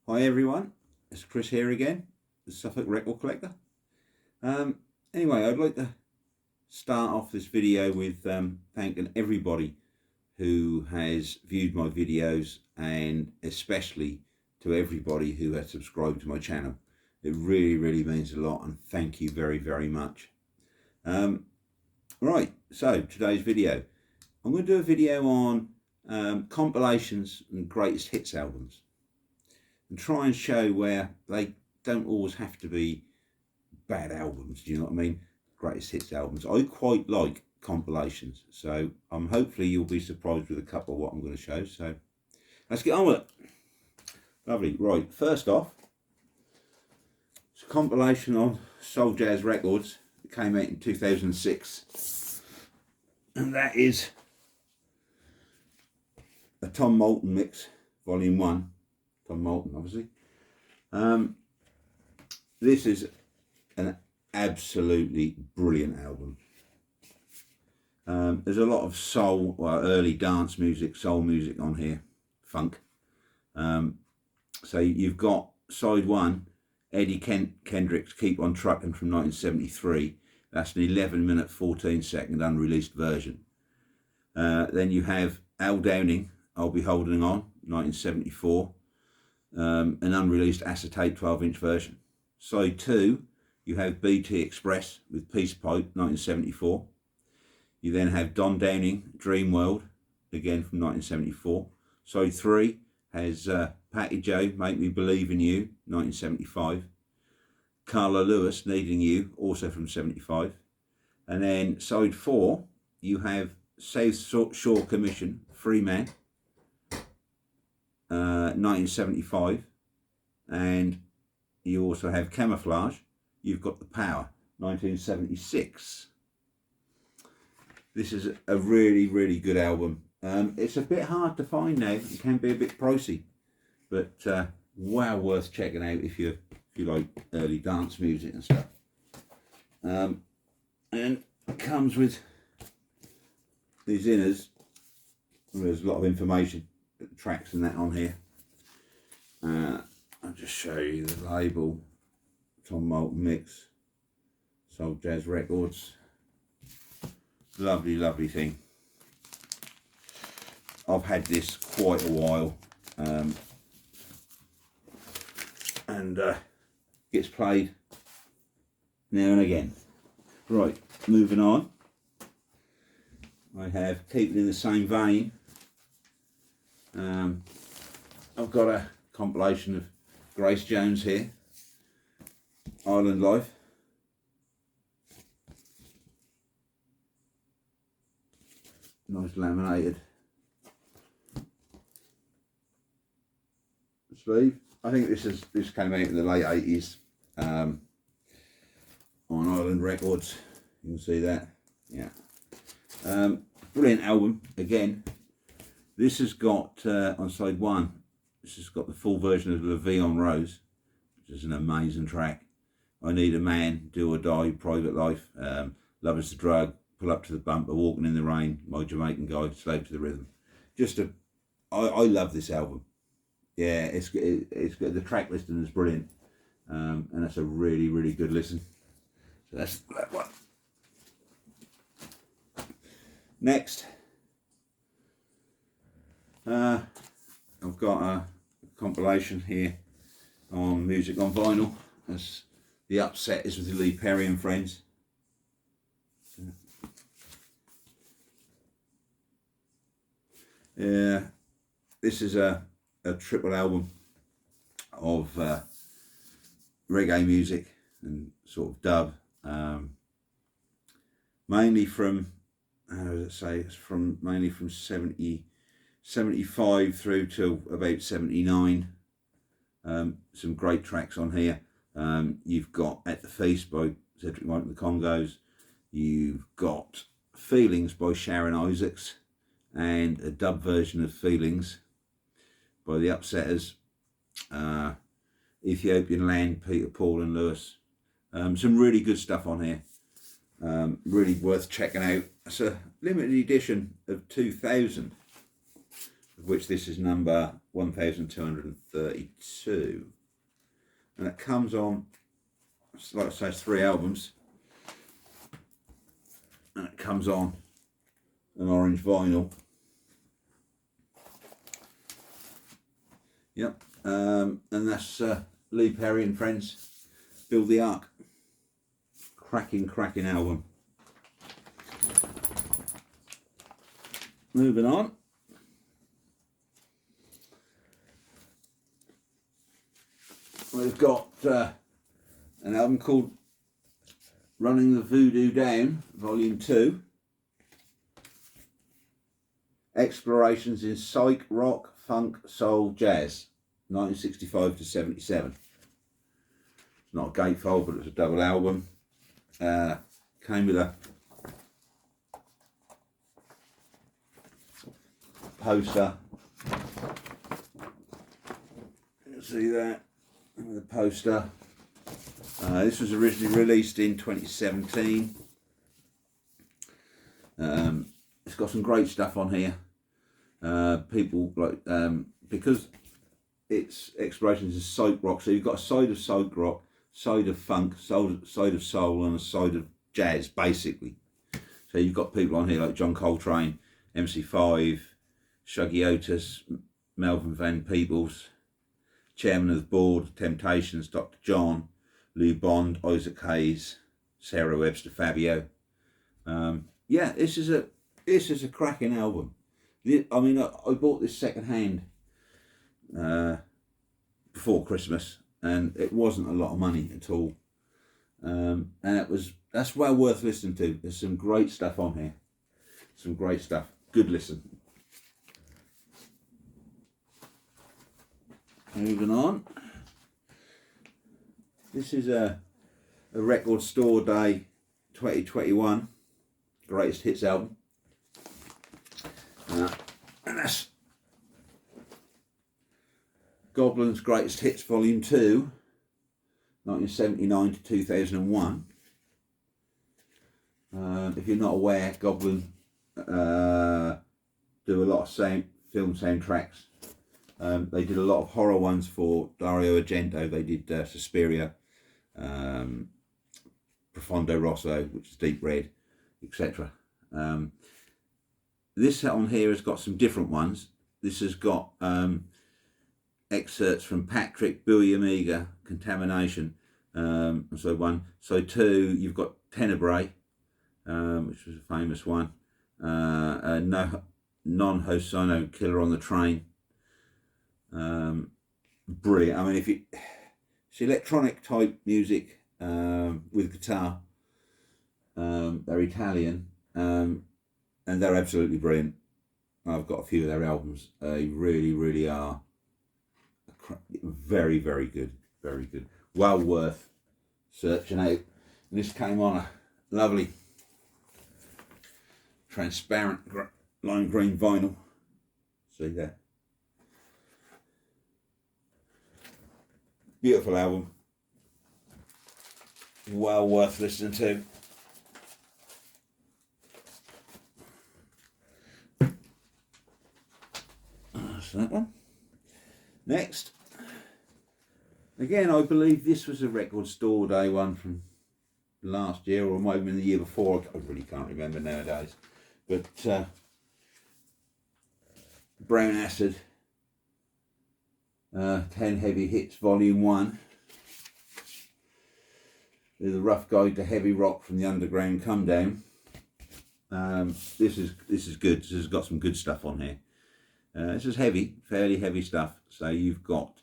Hi everyone, it's Chris here again, the Suffolk Record Collector. Anyway, I'd like to start off this video with thanking everybody who has viewed my videos, and especially to everybody who has subscribed to my channel. It really means a lot, and thank you very much. Right, so today's video, I'm going to do a video on compilations and greatest hits albums, and try and show where they don't always have to be bad albums, do you know what I mean? Greatest hits albums. I quite like compilations, so hopefully you'll be surprised with a couple of what I'm going to show. So let's get on with it. Lovely. Right, first off, it's a compilation on Soul Jazz Records. It came out in 2006, and that is a Tom Moulton mix, volume 1. Tom Moulton, obviously. This is an absolutely brilliant album. There's a lot of soul, well, early dance music, soul music on here, funk. So you've got side 1, Eddie Kendrick's Keep On Truckin' from 1973. That's an 11-minute 14-second unreleased version. Then you have Al Downing, I'll Be Holding On, 1974. An unreleased acetate 12-inch version. Side 2, you have BT Express with Peace Pipe, 1974. You then have Don Downing, Dream World, again from 1974. Side 3 has Patty Joe, Make Me Believe in You, 1975. Carla Lewis, Needing You, also from 75. And then side 4, you have South Shore Commission, Free Man, 1975, and you also have Camouflage, You've Got the Power, 1976. This is a really good album. It's a bit hard to find now. It can be a bit pricey, but well worth checking out if you like early dance music and stuff. And it comes with these inners. There's a lot of information, tracks and that on here. I'll just show you the label, Tom Moulton mix, Soul Jazz Records. Lovely thing. I've had this quite a while, and gets played now and again. Right, moving on. I have, keeping in the same vein, I've got a compilation of Grace Jones here, Island Life. Nice laminated sleeve. I think this came out in the late 80s on Island Records. You can see that, yeah. Brilliant album again. This has got on side 1. This has got the full version of La Vie en Rose, which is an amazing track. I Need a Man, Do or Die, Private Life, Love Is the Drug, Pull Up to the Bumper, Walking in the Rain, My Jamaican Guide, Slave to the Rhythm. I love this album. Yeah, it's good. The track listing is brilliant, and that's a really good listen. So that's that one. Next, I've got a compilation here on music on vinyl. As The Upset is with Lee Perry and Friends. Yeah, this is a triple album of reggae music and sort of dub, mainly from, how does it say, it's from mainly from 75 through to about 79. Some great tracks on here. You've got At the Feast by Cedric White and the Congos. You've got Feelings by Sharon Isaacs, and a dub version of Feelings by the Upsetters, Ethiopian Land, Peter, Paul and Lewis. Some really good stuff on here. Really worth checking out. It's a limited edition of 2000. of which this is number 1232. And it comes on, like I say, it's 3 albums. And it comes on an orange vinyl. Yep, and that's Lee Perry and Friends, Build the Ark. Cracking album. Moving on. We've got an album called Running the Voodoo Down, Volume 2. Explorations in psych, rock, funk, soul, jazz, 1965 to 77. It's not a gatefold, but it's a double album. Came with a poster. You see that? The poster. This was originally released in 2017. It's got some great stuff on here. People like because it's explorations in soap rock, so you've got a side of soap rock, side of funk, side of soul, and a side of jazz, basically. So you've got people on here like John Coltrane, MC5, Shuggy Otis, Melvin Van Peebles, Chairman of the Board, Temptations, Dr. John, Lou Bond, Isaac Hayes, Sarah Webster Fabio. Yeah, this is a cracking album. I mean, I bought this second hand before Christmas, and it wasn't a lot of money at all. And that's well worth listening to. There's some great stuff on here. Some great stuff. Good listen. Moving on. This is a Record Store Day 2021 Greatest Hits album. And that's Goblin's Greatest Hits Volume 2, 1979 to 2001. If you're not aware, Goblin do a lot of film soundtracks. They did a lot of horror ones for Dario Argento. They did Suspiria, Profondo Rosso, which is Deep Red, etc. This on here has got some different ones. This has got excerpts from Patrick, Billy Amiga, Contamination, and so one. So two, you've got Tenebrae, which was a famous one. Non Hosono, Killer on the Train. Brilliant. I mean, it's electronic type music with guitar. They're Italian, and they're absolutely brilliant. I've got a few of their albums. They really are very good, very good. Well worth searching out. And this came on a lovely transparent lime green vinyl. See that? Beautiful album. Well worth listening to. That's that one. Next. Again, I believe this was a Record Store Day one from last year, or might have been the year before. I really can't remember nowadays. But Brown Acid, 10 Heavy Hits Volume 1. There's a rough guide to heavy rock from the underground come down. This is good. This has got some good stuff on here. This is heavy, fairly heavy stuff. So you've got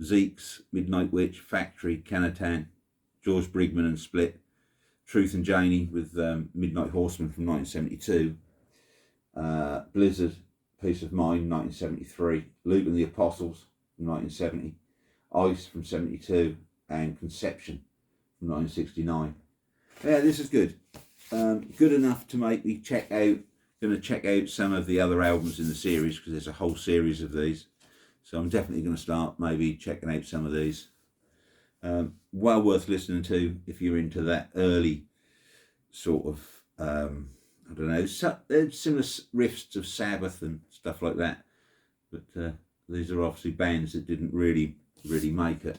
Zeke's, Midnight Witch, Factory, Canatan, George Brigman and Split, Truth and Janie with Midnight Horseman from 1972, Blizzard, Peace of Mind, 1973, Luke and the Apostles from 1970, Ice from 72, and Conception from 1969. Yeah, this is good. Good enough to make me check out. Going to check out some of the other albums in the series, because there's a whole series of these. So I'm definitely going to start maybe checking out some of these. Well worth listening to if you're into that early sort of, I don't know, similar riffs of Sabbath and stuff like that. but these are obviously bands that didn't really make it.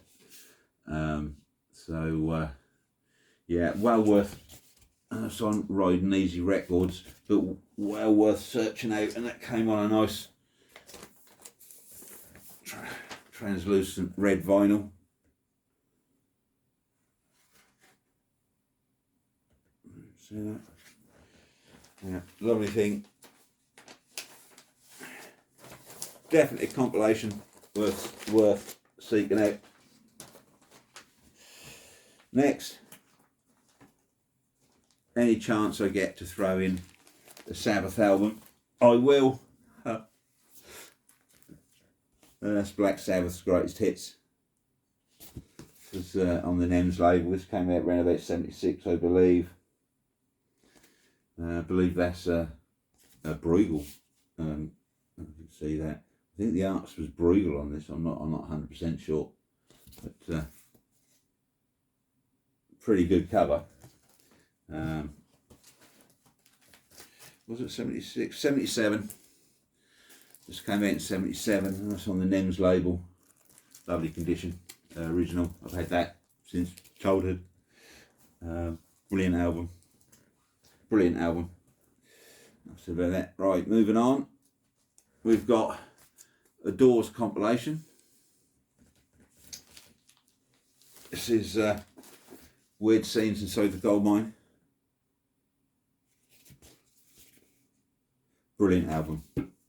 Yeah, well worth. It's on Riding Easy Records, but well worth searching out. And that came on a nice translucent red vinyl. See that? Yeah, lovely thing. Definitely a compilation worth seeking out. Next, any chance I get to throw in the Sabbath album, I will. That's Black Sabbath's Greatest Hits. This is on the NEMS label. This came out around about 76, I believe. I believe that's a Bruegel. I can see that. I think the artist was Bruegel on this. I'm not 100% sure, but pretty good cover. Was it 76? 77. This came out in 77, and that's on the NEMS label. Lovely condition, original. I've had that since childhood. Brilliant album. Brilliant album. That's about that. Right, moving on. We've got a Doors compilation. This is Weird Scenes Inside the Gold Mine. Brilliant album.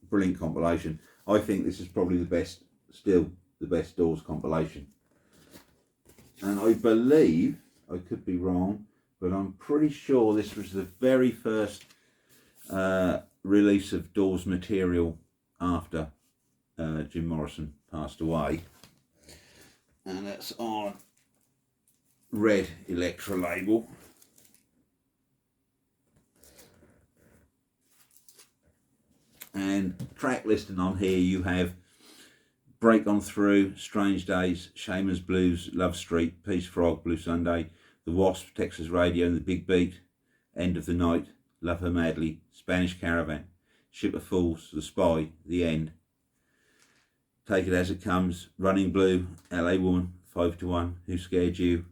Brilliant compilation. I think this is probably the best, still the best Doors compilation. And I believe, I could be wrong, but I'm pretty sure this was the very first release of Doors material after Jim Morrison passed away. And that's on Red Electra label. And track listing on here, you have Break On Through, Strange Days, Shaman's Blues, Love Street, Peace Frog, Blue Sunday, The Wasp, Texas Radio and the Big Beat, End of the Night, Love Her Madly, Spanish Caravan, Ship of Fools, The Spy, The End, Take It As It Comes, Running Blue, LA Woman, 5 to 1, Who Scared You,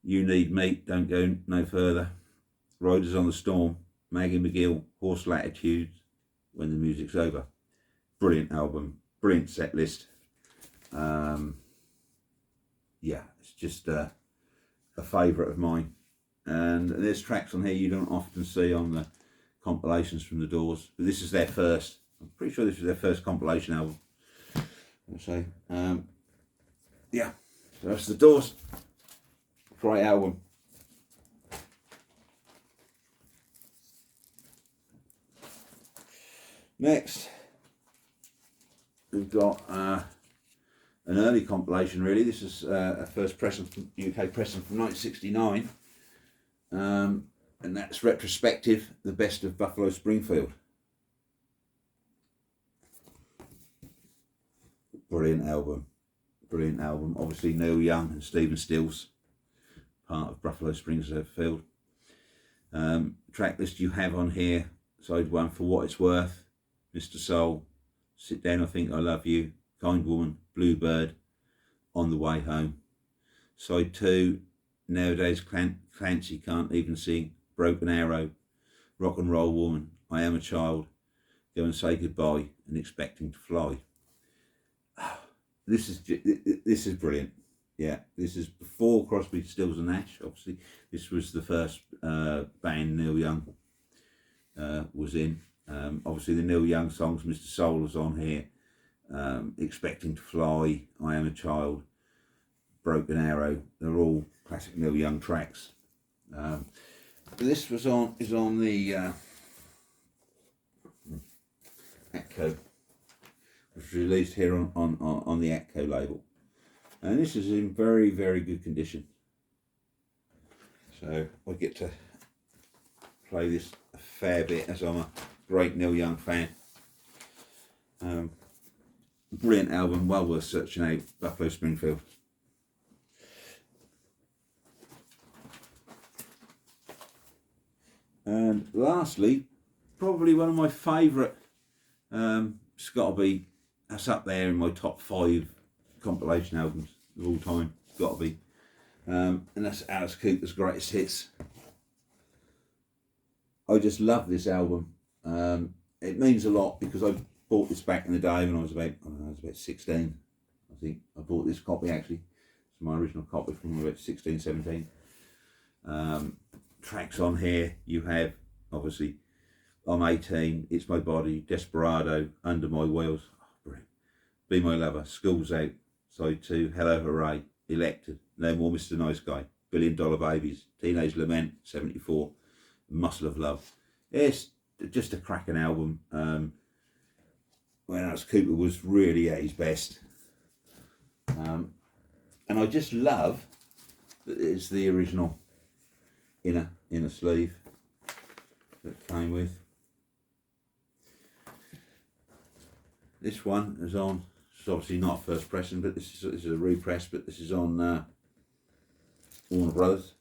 You Need Me, Don't Go No Further, Riders on the Storm, Maggie McGill, Horse Latitudes, When the Music's Over. Brilliant album, brilliant set list. Yeah, it's just a favourite of mine. And there's tracks on here you don't often see on the compilations from the Doors, but this is their first. I'm pretty sure this was their first compilation album. So, yeah, so that's the Doors. Great album. Next, we've got an early compilation, really. This is a first pressing from UK pressing from 1969, and that's Retrospective, The Best of Buffalo Springfield. Brilliant album, brilliant album. Obviously Neil Young and Stephen Stills, part of Buffalo Springfield. Track list you have on here, side 1, For What It's Worth, Mr. Soul, Sit Down, I Think I Love You, Kind Woman, Bluebird, On the Way Home. Side 2, Nowadays Clancy Can't Even Sing, Broken Arrow, Rock and Roll Woman, I Am a Child, Go and Say Goodbye, and Expecting to Fly. This is brilliant. Yeah, this is before Crosby, Stills and Nash. Obviously, this was the first band Neil Young was in. Obviously the Neil Young songs, Mr. Soul is on here, Expecting to Fly, I Am a Child, Broken Arrow, they're all classic Neil Young tracks. This is on the Atco, which was released here on the Atco label, and this is in very, very good condition, so I get to play this a fair bit as I'm a great Neil Young fan. Brilliant album, well worth searching out, Buffalo Springfield. And lastly, probably one of my favourite it's got to be, that's up there in my top 5 compilation albums of all time. It's got to be. And that's Alice Cooper's Greatest Hits. I just love this album. It means a lot because I bought this back in the day when I was about 16. I think I bought this copy actually. It's my original copy from about 16, 17. Tracks on here you have obviously I'm 18, It's My Body, Desperado, Under My Wheels, Be My Lover, School's Out, Side 2, Hello Hooray, Elected, No More Mr. Nice Guy, $1 Billion Babies, Teenage Lament, 74, Muscle of Love. It's just a cracking album. When Alice Cooper was really at his best. And I just love that it's the original inner sleeve that came with. This one is on, it's obviously not first pressing, but this is a repress, but this is on Warner Brothers.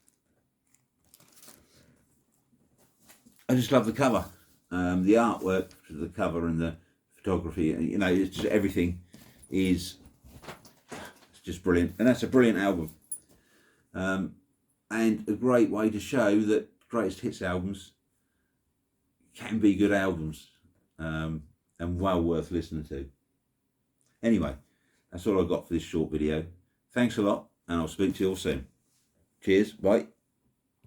I just love the cover, the artwork, the cover and the photography, you know, it's just, everything is, it's just brilliant. And that's a brilliant album. And a great way to show that greatest hits albums can be good albums, and well worth listening to. Anyway, that's all I've got for this short video. Thanks a lot, and I'll speak to you all soon. Cheers, bye.